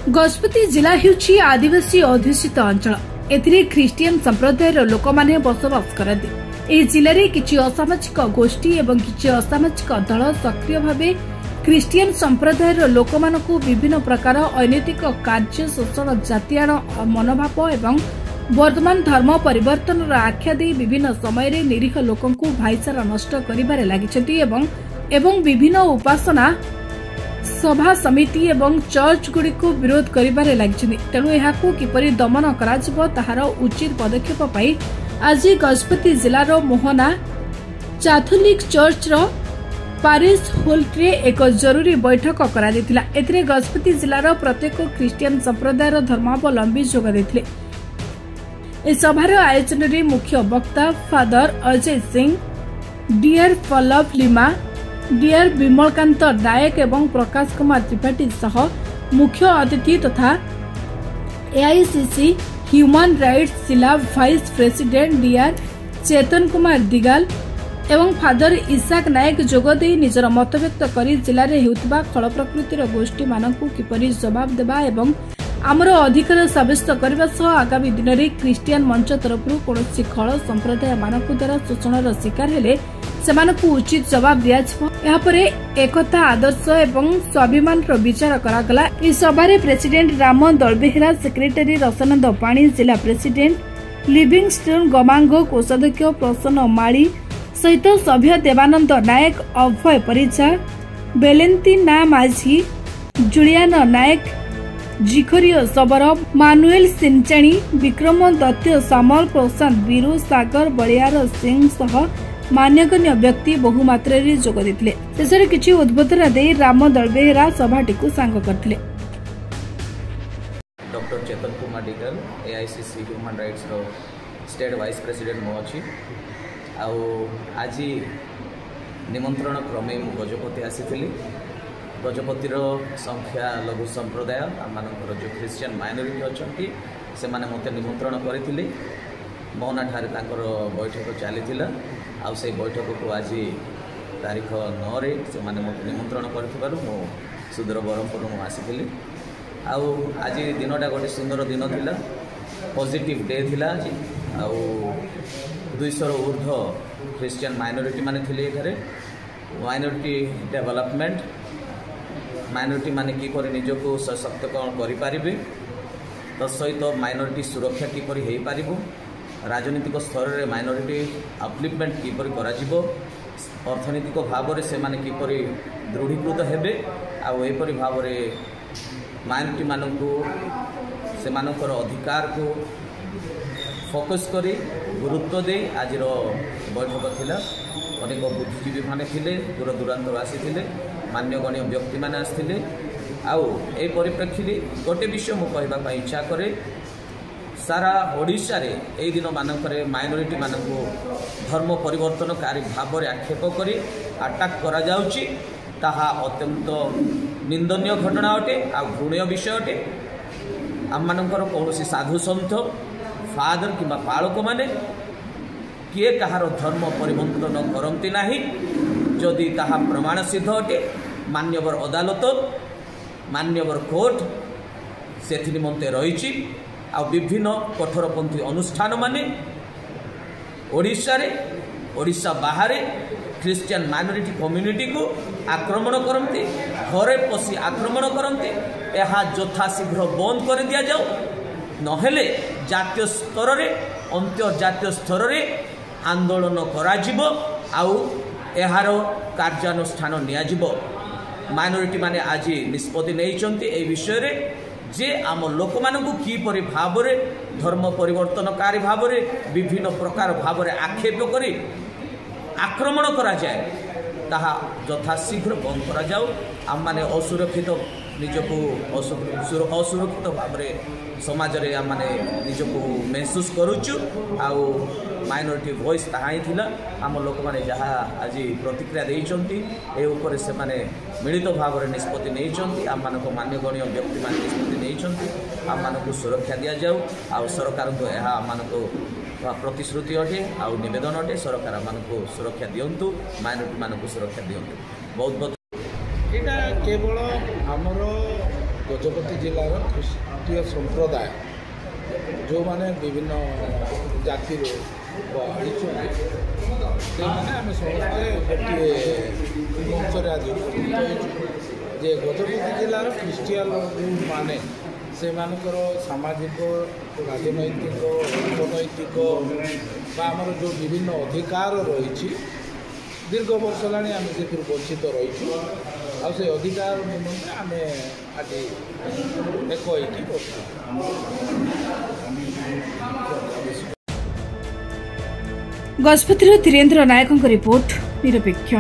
गजपति जिला हेउछि आदिवासी अध्युषित अंचल। एथिरे ख्रिस्टियन संप्रदायर लोक माने बसवास करते। एही जिले किछि असामाजिक गोष्ठी एवं किछि असामाजिक दल सक्रिय भावे ख्रिस्टियन संप्रदायर लोक मानकु विभिन्न प्रकार अनैतिक कार्य शोषण जातीय मनोभाव एवं वर्तमान धर्म परिवर्तन आख्या दे विभिन्न समय रे निरीह लोकंकु भाईचारा नष्ट करिबारे लागिछथि एवं विभिन्न उपासना सभा समिति एवं चर्च गुड़ी को विरोध करिबारे लागिछथि। तेणु एहाकु किपरि दमन कराजिबो ताहार उचित पदक्षेप पाई आज गजपति जिलार मोहना कैथोलिक चर्च रो पारिश हॉल रे एक जरूरी बैठक करा दिथिला। एथिरे गजपति जिलार प्रत्येक ख्रिस्टियन संप्रदायर धर्मावलंबी जोग देथिले। ए सभार आयोजन रे मुख्य वक्ता father Ajay Singh, dear Pallav Lima, dear Vimalkant Nayak एवं प्रकाश कुमार त्रिपाठी सह मुख्य अतिथि तथा एआईसीसी ह्यूमन राइट्स जिला vice president dear Chetan Kumar Digal एवं फादर इसाक नायक जोगदे निजर मत व्यक्त करी जिले में हेउथिबा खल प्रकृतिर गोष्ठी मानकु किपरि जवाब देबा एवं आमर अधिकार साब्यस्त करने सह आगामी दिन में ख्रिस्टियन मंच तरफ कौन खल संप्रदाय मानक द्वारा शोषण शिकार हेले सेमानकु उचित जवाब दियापरे एकता आदर्श एवं स्वाभिमान विचार करागला। इस सभारे प्रेसिडेंट राम दलबेहेरा, सेक्रेटरी रसनंद पाणी, जिला प्रेसिडेंट लिविंगस्टोन गमांगो, कोषाध्यक्ष प्रसन्न माली सहित सभ्य देवानंद नायक, अभय परिचा, बेलेंतीना माझी, जुलियान नायक, जिखरियो सबर, मानुएल सिंचाणी, विक्रम दत्त, सामल, प्रशांत बीरू, सागर बलियार सिंह सह मान्यगण्य व्यक्ति बहु मात्रा जोग देथिले। शेषरे किछि उद्बोधन दे राम दलबेहेरा सभाटी को सांग करथिले। डॉक्टर चेतन कुमार दिगाल, एआईसीसी ह्यूमन राइट्स रो स्टेट वाइस प्रेसिडेंट मो अछि। आज निमंत्रण क्रमे मु गजपति आसीथिली। गजपतिर संख्या लघु संप्रदाय आमर जो ख्रिस्टियन माइनोरिटी अच्छा से माने मते निमंत्रण करथिले। मोहना ठारे तांकर बैठक चली आ से बैठक को आज तारीख 9 रे से माने मते निमंत्रण करथिबारु मो सुदूर बरहमपुर मु आसीथिली। आज दिनटा गोटे सुंदर दिन थिला, पॉजिटिव डे थिला। आज 200 ऊर्ध्व ख्रिस्टियन माइनोरिटी माने थिले। एठारे माइनोरिटी डेवलपमेंट, माइनोरिटी माने किपरि निजको सशक्तिकरण करिपारिबे, तत्सहित माइनोरिटी सुरक्षा किपरि हेई पारिबो, राजनीतिक स्तर में माइनोरिटी अपलिफ्टमेंट किपरि कराजिबो, अर्थनैतिक भाव में से माने किपरि दृढ़ीकृत हेबे, आउ एपरि भाव में माइनोरिटी मानकु से मानकर अधिकार को फोकस करी गुरुत्व दे आज बैठक थिला। अनेक बुद्धिजीवी माने थिले, दूर दूरांतर आसीथिले, मान्यगण्य व्यक्ति माने आसीथिले। आउ ए परिप्रेक्षी गोटे विषय मु कहबा पई इच्छा करे, सारा ओडिशा रे एई दिन मानकरे माइनोरिटी मानकु धर्म परिवर्तनकारी भाव में आक्षेप करी अटैक करा जाउची, ताहा अत्यंत निंदनीय घटना अटे आ घृण्य विषय अटे। आम मानकर कौनसी साधु सन्थ फादर किंबा पालक माने किए कहार धर्म परिवर्तन करती नाही। जदि ताहा प्रमाण सिद्ध अटे, मान्यवर अदालत, मान्यवर कोर्ट से निमंते रही आ विभिन्न कठोरपंथी अनुष्ठान माने ओडिशा बाहर ख्रिस्टियन माइनोरिटी कम्युनिटी को आक्रमण करते, घरे पशि आक्रमण करते। यह यथाशीघ्र बंद कर दिया जाओ, नहेले जातीय स्तर रे अंतर्जातीय स्तर रे आंदोलन कराजिबो आउ एहार कार्यानुष्ठान नियाजिबो। माइनोरिटी माने आज निष्पत्ति नैचंती ए विषय रे जे आम लोक मानकु किपरि भाव रे धर्म परिवर्तनकारी भाव रे विभिन्न प्रकार भाव रे आक्षेप करी आक्रमण करा जाए, ताहा यथाशीघ्र बंद करा जाओ। आम माने असुरक्षित निजको असुरक्षित भाव रे समाज रे आम माने निजको महसूस करूचु। आउ माइनोरिटी वॉइस ताहा ही थिला। आम लोक माने जहा आज प्रतिक्रिया देइचंती ए ऊपर से माने मिलित भाव रे निष्पत्ति नैचंती। आम मानको मान्यगण्य व्यक्ति माने निष्पत्ति नैचंती। आम मानको सुरक्षा दिया जाऊ। आउ सरकार को यह मानको प्रतिश्रुति अटे आ नवेदन अटे, सरकार मानक सुरक्षा दिंतु, माइनोरिटी मानक सुरक्षा दिंतु। बहुत बहुत यहाँ केवल आमर गजपति जिलार ख्रीष्टीय संप्रदाय जो माने विभिन्न जाति आम समस्ते गोटे मंचर आज जे गजपति जिलार ख्रीष्टीयान माने से मानकर सामाजिक राजनैतिक अर्थनैतिक आमर जो विभिन्न अधिकार रही दीर्घ वर्ष होगा आम से वंचित रही से अधिकार निमंते आम आज एक गजपतिर धीरेन्द्र नायकों रिपोर्ट निरपेक्ष।